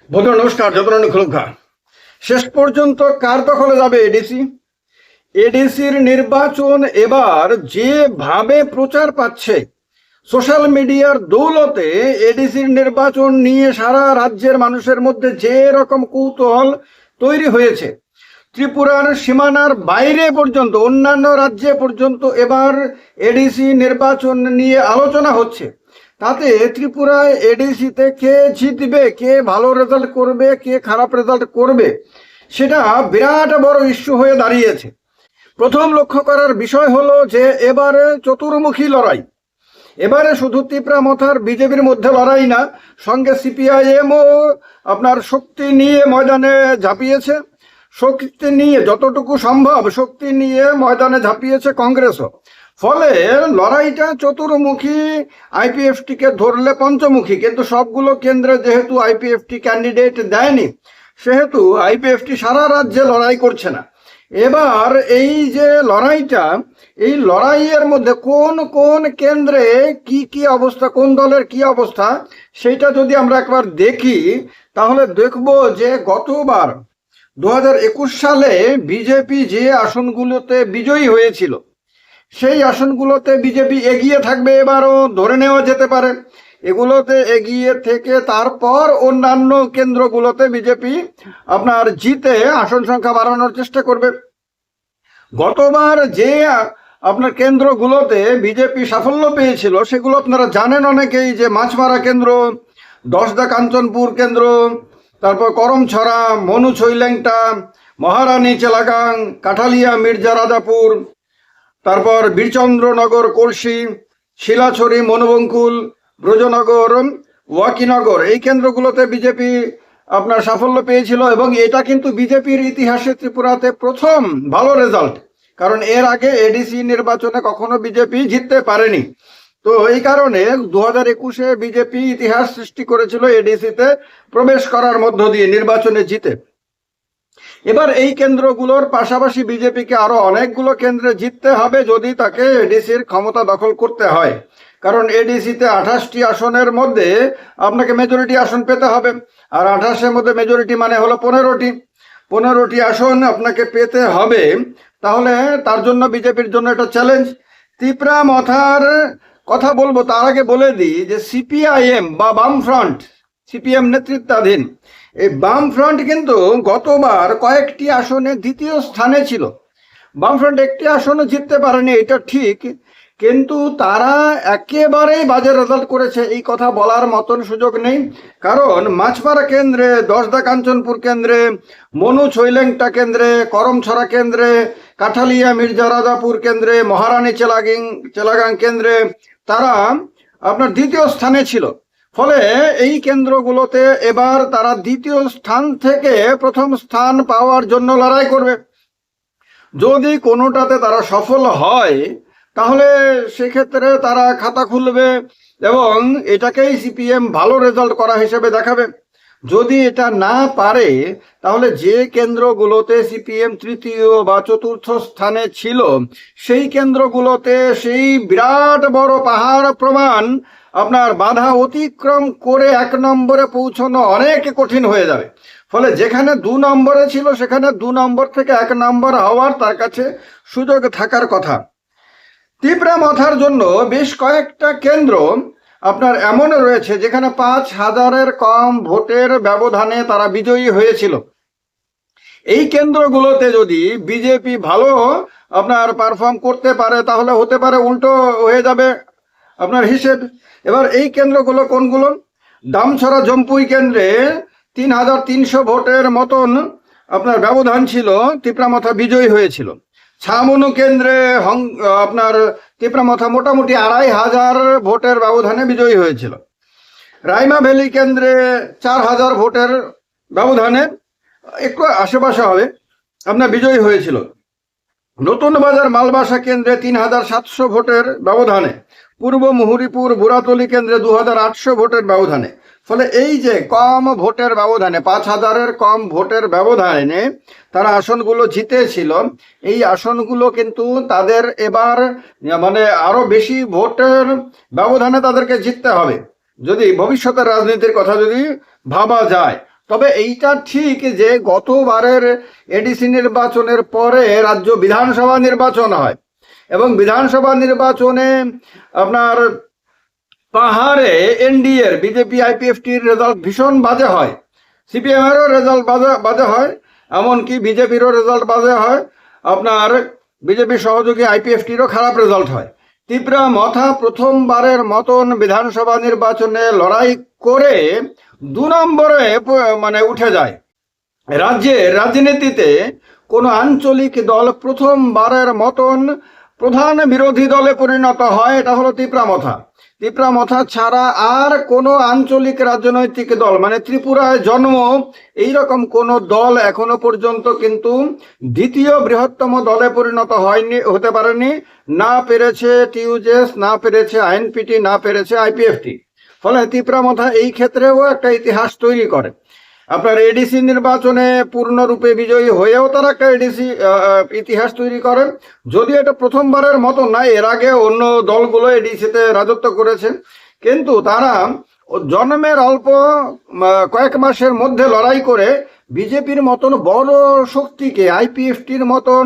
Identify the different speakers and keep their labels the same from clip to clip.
Speaker 1: বন্ধুরা নমস্কার, যতন খুলুকা। শেষ পর্যন্ত কার দখলে যাবে এডিসি? এডিসির নির্বাচন এবার যেভাবে প্রচার পাচ্ছে সোশ্যাল মিডিয়ার দৌলতে, এডিসির নির্বাচন নিয়ে সারা রাজ্যের মানুষের মধ্যে যে রকম কৌতূহল তৈরি হয়েছে, ত্রিপুরার সীমানার বাইরে পর্যন্ত, অন্যান্য রাজ্যে পর্যন্ত এবার এডিসি নির্বাচন নিয়ে আলোচনা হচ্ছে। তাতে ত্রিপুরায় এডিসিতে কে জিতবে, কে ভালো রেজাল্ট করবে, কে খারাপ রেজাল্ট করবে, সেটা বিরাট বড় ইস্যু হয়ে দাঁড়িয়েছে। প্রথম লক্ষ্য করার বিষয় হলো যে এবারে চতুর্মুখী লড়াই। এবারে শুধু তিপ্রামথার বিজেপির মধ্যে লড়াই না, সঙ্গে সিপিআইএমও আপনার শক্তি নিয়ে ময়দানে ঝাঁপিয়েছে। শক্তি নিয়ে যতটুকু সম্ভব শক্তি নিয়ে ময়দানে ঝাঁপিয়েছে কংগ্রেসও। ফলে লড়াইটা চতুর্মুখী। আইপিএফটিকে ধরলে পঞ্চমুখী, কিন্তু সবগুলো কেন্দ্রে যেহেতু আইপিএফটি ক্যান্ডিডেট দেয়নি, সেহেতু আইপিএফটি সারা রাজ্যে লড়াই করছে না। এবার এই যে লড়াইটা, এই লড়াইয়ের মধ্যে কোন কোন কেন্দ্রে কি কি অবস্থা, কোন দলের কি অবস্থা, সেইটা যদি আমরা একবার দেখি, তাহলে দেখব যে গতবার 2021 সালে বিজেপি যে আসনগুলোতে বিজয়ী হয়েছিল, সেই আসনগুলোতে বিজেপি এগিয়ে থাকবে এবারও ধরে নেওয়া যেতে পারে। এগুলোতে এগিয়ে থেকে তারপর অন্যান্য কেন্দ্রগুলোতে বিজেপি আপনার জিতে আসন সংখ্যা বাড়ানোর চেষ্টা করবে। গতবার যে আপনার কেন্দ্রগুলোতে বিজেপি সাফল্য পেয়েছিল সেগুলো আপনারা জানেন অনেকেই, যে মাছমারা কেন্দ্র, দশদা কাঞ্চনপুর কেন্দ্র, তারপর করমছড়া, মনু ছৈলেংটা, মহারানী চেলাগাং, কাঠালিয়া মির্জা রাজাপুর, তারপর বীরচন্দ্রনগর কলসি, শিলাছড়ি মনোবঙ্কুল, ব্রজনগর, ওয়াকিনগর, এই কেন্দ্রগুলোতে বিজেপি আপনার সাফল্য পেয়েছিল। এবং এটা কিন্তু বিজেপির ইতিহাসে ত্রিপুরাতে প্রথম ভালো রেজাল্ট, কারণ এর আগে এডিসি নির্বাচনে কখনো বিজেপি জিততে পারেনি। তো এই কারণে 2021-এ বিজেপি ইতিহাস সৃষ্টি করেছিল এডিসিতে প্রবেশ করার মধ্য দিয়ে, নির্বাচনে জিতে। এবার এই কেন্দ্রগুলোর পাশাপাশি বিজেপিকে আরো অনেকগুলো কেন্দ্রে জিততে হবে যদি তাকে এডিসির ক্ষমতা দখল করতে হয়। কারণ এডিসিতে 28টি আসনের মধ্যে আপনাকে মেজরিটি আসন পেতে হবে, আর 28-এর মধ্যে মেজরিটি মানে হলো 15টি আসন আপনাকে পেতে হবে। তাহলে তার জন্য বিজেপির জন্য একটা চ্যালেঞ্জ। তিপ্রামথার কথা বলবো, তার আগে বলে দিই যে সিপিআইএম বা বামফ্রন্ট, সিপিএম নেতৃত্বাধীন এই বামফ্রন্ট কিন্তু গতবার কয়েকটি আসনে দ্বিতীয় স্থানে ছিল। বামফ্রন্ট একটি আসনও জিততে পারেনি, এটা ঠিক, কিন্তু তারা একেবারেই বাজে রেজাল্ট করেছে এই কথা বলার মতন সুযোগ নেই। কারণ মাছমারা কেন্দ্রে, দশদা কাঞ্চনপুর কেন্দ্রে, মনু ছৈলেংটা কেন্দ্রে, করমছড়া কেন্দ্রে, কাঠালিয়া মির্জা রাজাপুর কেন্দ্রে, মহারানী চেলাগাং কেন্দ্রে তারা আপনার দ্বিতীয় স্থানে ছিল। ফলে এই কেন্দ্রগুলোতে এবার তারা দ্বিতীয় স্থান থেকে প্রথম স্থান পাওয়ার জন্য লড়াই করবে। যদি কোনোটাতে তারা সফল হয় তাহলে সেক্ষেত্রে তারা খাতা খুলবে এবং এটাকেই সিপিএম ভালো রেজাল্ট করা হিসেবে দেখাবে। যদি এটা না পারে তাহলে যে কেন্দ্রগুলোতে সিপিএম তৃতীয় বা চতুর্থ স্থানে ছিল সেই কেন্দ্রগুলোতে সেই বিরাট বড় পাহাড় প্রমাণ আপনার বাধা অতিক্রম করে 1 নম্বরে পৌঁছানো অনেক কঠিন হয়ে যাবে। ফলে যেখানে 2 নম্বরে ছিল সেখানে 2 নম্বর থেকে 1 নম্বর হওয়ার তার কাছে সুযোগ থাকার কথা। তিপ্রামথার জন্য বেশ কয়েকটা কেন্দ্র আপনার এমন রয়েছে যেখানে 5,000-এর কম ভোটের ব্যবধানে তারা বিজয়ী হয়েছিল। এই কেন্দ্রগুলোতে যদি বিজেপি ভালো আপনার পারফর্ম করতে পারে তাহলে হতে পারে উল্টো হয়ে যাবে আপনার হিসেব। এবার এই কেন্দ্রগুলো কোনগুলো? দামছড়া জম্পুই কেন্দ্রে 3,300 ভোটের মতন আপনার ব্যবধান ছিল, তিপ্রামথা বিজয়ী হয়েছিল। ছামনু কেন্দ্রে আপনার তিপ্রামথা মোটামুটি 2,500 ভোটের ব্যবধানে বিজয়ী হয়েছিল। রাইমা ভ্যালি কেন্দ্রে 4,000 ভোটের ব্যবধানে, একটু আশেপাশে হবে, আপনার বিজয়ী হয়েছিল। নতুন বাজার মালবাসা কেন্দ্রে 3,700 ভোটের ব্যবধানে, পূর্ব মুহুরিপুর বুড়াতলি কেন্দ্রে 2,800 ভোটের ব্যবধানে। ফলে এই যে কম ভোটের ব্যবধানে, 5,000-এর কম ভোটের ব্যবধানে তারা আসনগুলো জিতেছিল, এই আসনগুলো কিন্তু তাদের এবার মানে আরো বেশি ভোটের ব্যবধানে তাদেরকে জিততে হবে যদি ভবিষ্যতের রাজনীতির কথা যদি ভাবা যায়। তবে এইটা ঠিক যে গতবারের এডিসি নির্বাচনের পরে রাজ্য বিধানসভা নির্বাচন হয় এবং বিধানসভা নির্বাচনে আপনার পাহাড়ে এনডিএর বিজেপি আইপিএফটির রেজাল্ট ভীষণ বাজে হয়, সিপিএমেরও রেজাল্ট বাজে হয়, এমনকি বিজেপিরও রেজাল্ট বাজে হয়, আপনার বিজেপি সহযোগী আইপিএফটিরও খারাপ রেজাল্ট হয়। ত্রিপুরা মথা প্রথমবারের মতন বিধানসভা নির্বাচনে লড়াই করে 2 নম্বরে মানে উঠে যায়। রাজ্যের রাজনীতিতে কোনো আঞ্চলিক দল প্রথমবারের মতন প্রধান বিরোধী দলে পরিণত হয়, এটা হলো ত্রিপুরা মথা ছাড়া আর কোনো আঞ্চলিক রাজনৈতিক দল মানে ত্রিপুরায় জন্ম এইরকম কোনো দল এখনো পর্যন্ত কিন্তু দ্বিতীয় বৃহত্তম দলে পরিণত হতে পারেনি, না পেরেছে টিউজেস, না পেরেছে আইএনপিটি, না পেরেছে আইপিএফটি। ফলে ত্রিপুরা মথা এই ক্ষেত্রেও একটা ইতিহাস তৈরি করে। আপনার এডিসি নির্বাচনে পূর্ণরূপে বিজয়ী হয়েও তারা একটা এডিসি ইতিহাস তৈরি করেন, যদি এটা প্রথমবারের মতো না, এর আগে অন্য দলগুলো এডিসিতে রাজত্ব করেছে, কিন্তু তারা জন্মের অল্প কয়েক মাসের মধ্যে লড়াই করে বিজেপির মতন বড় শক্তিকে, আইপিএফটির মতন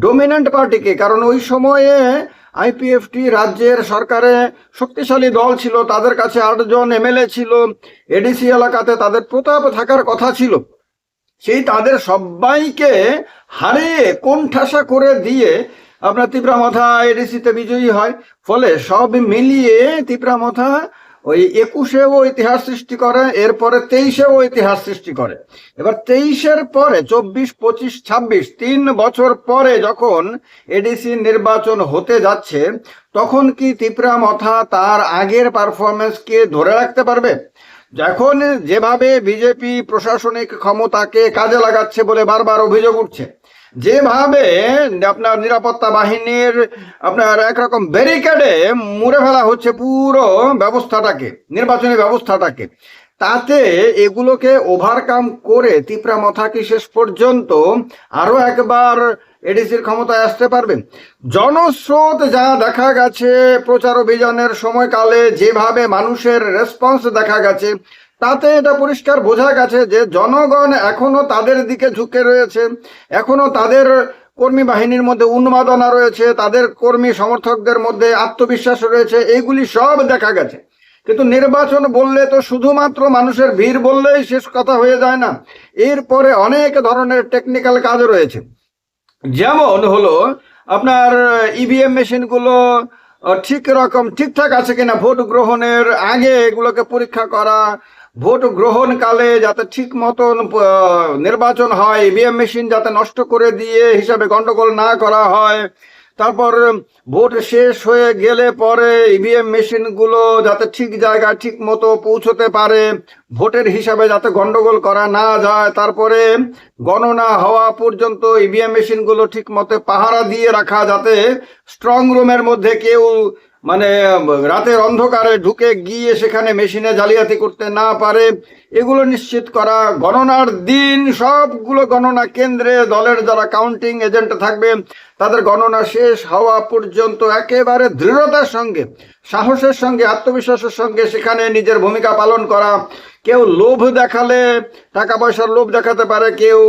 Speaker 1: ডোমিনেন্ট পার্টিকে, কারণ ওই সময়ে আইপিএফটি রাজ্যের সরকারে শক্তিশালী দল ছিল, তাদের কাছে 8 জন এমএলএ ছিল, এডিসি এলাকাতে তাদের প্রতাপ থাকার কথা ছিল, সেই তাদের সবাইকে হারিয়ে কোণঠাসা করে দিয়ে আপনার ত্রিপুরা মথা এডিসিতে বিজয়ী হয়। ফলে সব মিলিয়ে ত্রিপুরা মথা ওই 21-এও ইতিহাস সৃষ্টি করে, এরপরে 23-এও ইতিহাস সৃষ্টি করে। এবার 23-এর পরে 24, 25, 26 3 বছর পরে যখন এডিসি নির্বাচন হতে যাচ্ছে, তখন কি ত্রিপুরা মথা তার আগের পারফরমেন্সকে ধরে রাখতে পারবে? এখন যেভাবে বিজেপি প্রশাসনিক ক্ষমতাকে কাজে লাগাচ্ছে বলে বারবার অভিযোগ উঠছে, যেভাবে আপনার নিরাপত্তা বাহিনীর আপনার একরকম ব্যারিকেডে মুড়ে ফেলা হচ্ছে পুরো ব্যবস্থাটাকে, নির্বাচনী ব্যবস্থাটাকে, তাতে এগুলোকে ওভারকাম করে ত্রিপুরা মথা কি শেষ পর্যন্ত আরো একবার এডিসির ক্ষমতায় আসতে পারবে? জনস্রোত যা দেখা গেছে প্রচার অভিযানের সময়কালে, যেভাবে মানুষের রেসপন্স দেখা গেছে, তাতে এটা পরিষ্কার বোঝা গেছে যে জনগণ এখনো তাদের দিকে ঝুঁকে রয়েছে, এখনো তাদের কর্মী বাহিনীর মধ্যে উন্মাদনা রয়েছে, তাদের কর্মী সমর্থকদের মধ্যে আত্মবিশ্বাস রয়েছে, এইগুলি সব দেখা গেছে। কিন্তু নির্বাচন বললে তো শুধুমাত্র মানুষের ভিড় বললেই শেষ কথা হয়ে যায় না, এরপরে অনেক ধরনের টেকনিক্যাল কাজ রয়েছে। যেমন হলো আপনার ইভিএম মেশিনগুলো ঠিকঠাক আছে কিনা, ভোট গ্রহণের আগে এগুলোকে পরীক্ষা করা, ভোট গ্রহণকালে যাতে ঠিক মতন নির্বাচন হয়, ইভিএম মেশিন যাতে নষ্ট করে দিয়ে হিসাবে গন্ডগোল না করা হয়, তারপর ভোট শেষ হয়ে গেলে পরে ইভিএম মেশিনগুলো যাতে ঠিক জায়গায় ঠিক মতো পৌঁছতে পারে, ভোটের হিসাবে যাতে গন্ডগোল করা না যায়, তারপরে গণনা হওয়া পর্যন্ত ইভিএম মেশিনগুলো ঠিক মতো পাহারা দিয়ে রাখা, যাতে স্ট্রং রুমের মধ্যে কেউ মানে রাতের অন্ধকারে ঢুকে গিয়ে সেখানে মেশিনে জালিয়াতি করতে না পারে, এগুলো নিশ্চিত করা। গণনার দিন সবগুলো গণনা কেন্দ্রে দলের যারা কাউন্টিং এজেন্ট থাকবে তাদের গণনা শেষ হওয়া পর্যন্ত একেবারে দৃঢ়তার সঙ্গে, সাহসের সঙ্গে, আত্মবিশ্বাসের সঙ্গে সেখানে নিজের ভূমিকা পালন করা। কেউ লোভ দেখালে, টাকা পয়সার লোভ দেখাতে পারে, কেউ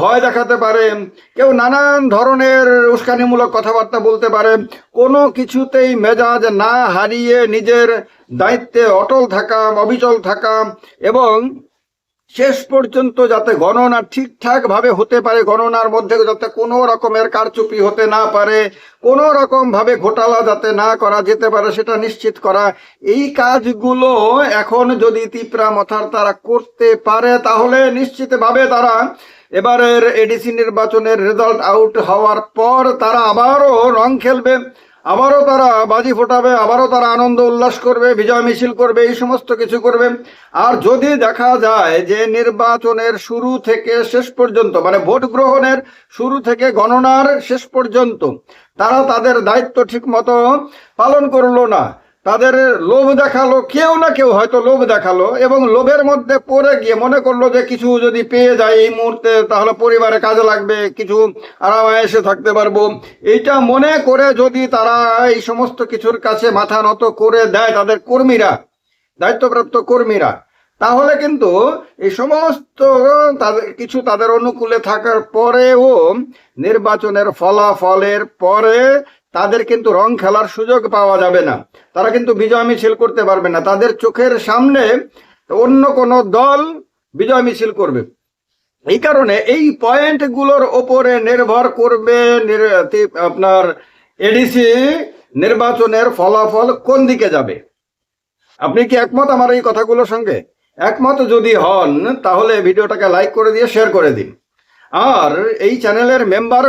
Speaker 1: ভয় দেখাতে পারে, কেউ নানান ধরনের উস্কানিমূলক কথাবার্তা বলতে পারে, কোনো কিছুতেই মেজাজ না হারিয়ে নিজের দায়িত্বে অটল থাকা, অবিচল থাকা এবং শেষ পর্যন্ত যাতে গণনা ঠিকঠাক ভাবে হতে পারে, গণনার মধ্যে যাতে কোনো রকমের কারচুপি হতে না পারে, কোনো রকম ভাবে ঘোটালা যাতে না করা যেতে পারে, সেটা নিশ্চিত করা। এই কাজগুলো এখন যদি ত্রিপুরা মথার তারা করতে পারে, তাহলে নিশ্চিতভাবে তারা এবারের এডিসি নির্বাচনের রেজাল্ট আউট হওয়ার পর তারা আবারও রং খেলবে, আবারও তারা বাজি ফোটাবে, আবারও তারা আনন্দ উল্লাস করবে, বিজয় মিছিল করবে, এই সমস্ত কিছু করবে। আর যদি দেখা যায় যে নির্বাচনের শুরু থেকে শেষ পর্যন্ত, মানে ভোট গ্রহণের শুরু থেকে গণনার শেষ পর্যন্ত তারা তাদের দায়িত্ব ঠিক মতো পালন করলো না, তাদের লোভ দেখালো, কেউ না কেউ হয়তো লোভ দেখালো এবং লোভের মধ্যে পড়ে গিয়ে মনে করলো যে কিছু যদি পেয়ে যায় এই মুহূর্তে তাহলে পরিবারে কাজে লাগবে, কিছু আরামায়েশে থাকতে পারবো, এইটা মনে করে যদি তারা এই সমস্ত কিছুর কাছে মাথা নত করে দেয় তাদের কর্মীরা, দায়িত্বপ্রাপ্ত কর্মীরা, তাহলে কিন্তু এই সমস্ত তাদের অনুকূলে থাকার পরেও নির্বাচনের ফলাফলের পরে তাদের কিন্তু রং খেলার সুযোগ পাওয়া যাবে না। তারা কিন্তু বিজয় মিছিল করতে পারবে না। তাদের চোখের সামনে অন্য কোনো দল বিজয় মিছিল করবে। এই কারণে এই পয়েন্টগুলোর ওপরে নির্ভর করবে আপনার এডিসি নির্বাচনের ফলাফল কোন দিকে যাবে। আপনি কি একমত আমার এই কথাগুলোর সঙ্গে? একমত যদি হন তাহলে ভিডিওটাকে লাইক করে দিয়ে শেয়ার করে দিন। আর এই চ্যানেলের মেম্বার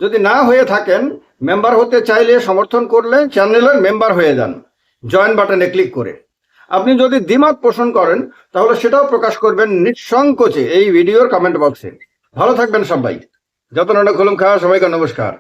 Speaker 1: যদি না হয়ে থাকেন, মেম্বার হতে চাইলে সমর্থন করলে চ্যানেলের মেম্বার হয়ে যান জয়েন বাটনে ক্লিক করে। আপনি যদি দ্বিমত পোষণ করেন তাহলে সেটাও প্রকাশ করবেন নিঃসংকোচে এই ভিডিওর কমেন্ট বক্সে। ভালো থাকবেন সবাই। যতন খুলুম খাওয়া, সবাইকে নমস্কার।